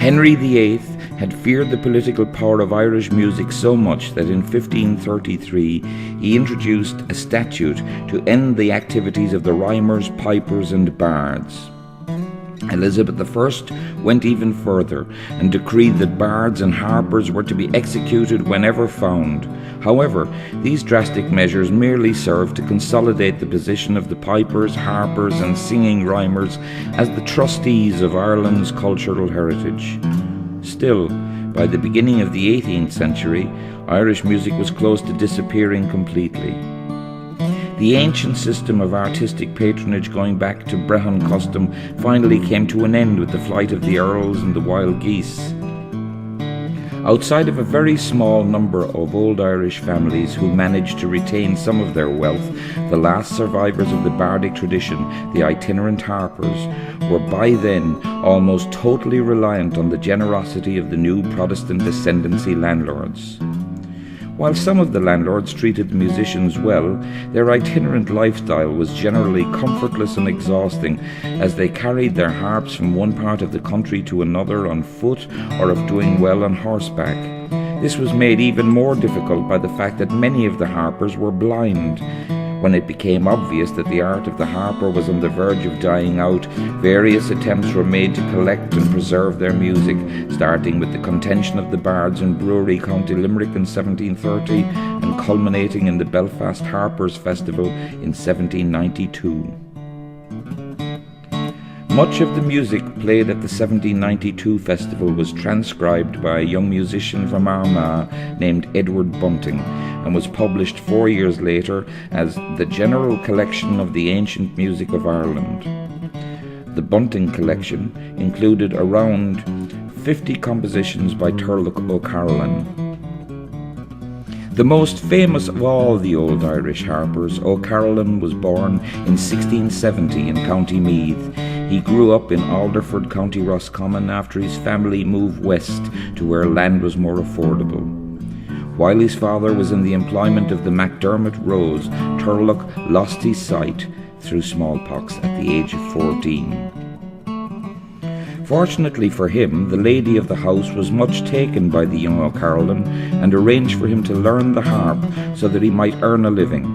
Henry VIII had feared the political power of Irish music so much that in 1533 he introduced a statute to end the activities of the rhymers, pipers and bards. Elizabeth I went even further and decreed that bards and harpers were to be executed whenever found. However, these drastic measures merely served to consolidate the position of the pipers, harpers and singing rhymers as the trustees of Ireland's cultural heritage. Still, by the beginning of the 18th century, Irish music was close to disappearing completely. The ancient system of artistic patronage going back to Brehon custom finally came to an end with the flight of the earls and the wild geese. Outside of a very small number of old Irish families who managed to retain some of their wealth, the last survivors of the Bardic tradition, the itinerant harpers, were by then almost totally reliant on the generosity of the new Protestant ascendancy landlords. While some of the landlords treated the musicians well, their itinerant lifestyle was generally comfortless and exhausting, as they carried their harps from one part of the country to another on foot or, if doing well, on horseback. This was made even more difficult by the fact that many of the harpers were blind. When it became obvious that the art of the harper was on the verge of dying out, various attempts were made to collect and preserve their music, starting with the contention of the bards in Brewery, County Limerick in 1730 and culminating in the Belfast Harpers Festival in 1792. Much of the music played at the 1792 festival was transcribed by a young musician from Armagh named Edward Bunting, and was published 4 years later as The General Collection of the Ancient Music of Ireland. The Bunting collection included around 50 compositions by Turlough O'Carolan. The most famous of all the old Irish harpers, O'Carolan was born in 1670 in County Meath. He grew up in Alderford, County Roscommon, after his family moved west to where land was more affordable. While his father was in the employment of the MacDermott Rose, Turlough lost his sight through smallpox at the age of 14. Fortunately for him, the lady of the house was much taken by the young O'Carolan and arranged for him to learn the harp so that he might earn a living.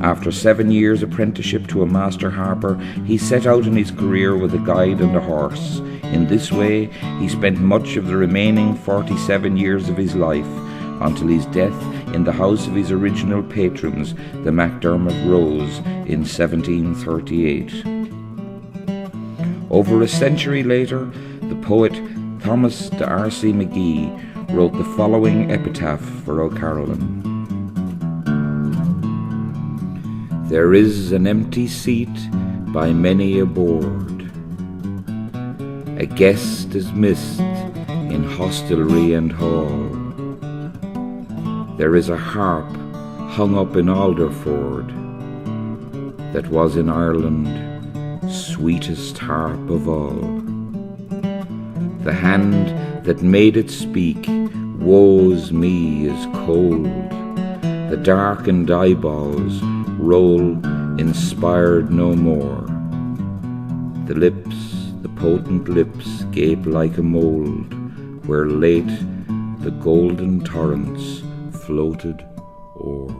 After 7 years' apprenticeship to a master harper, he set out in his career with a guide and a horse. In this way, he spent much of the remaining 47 years of his life, until his death in the house of his original patrons, the MacDermott Rose, in 1738. Over a century later, the poet Thomas D'Arcy McGee wrote the following epitaph for O'Carolan. There is an empty seat by many a board. A guest is missed in hostelry and hall. There is a harp hung up in Alderford that was in Ireland sweetest harp of all. The hand that made it speak, woe's me, is cold. The darkened eyeballs roll inspired no more. The lips, the potent lips, gape like a mould, where late the golden torrents floated o'er.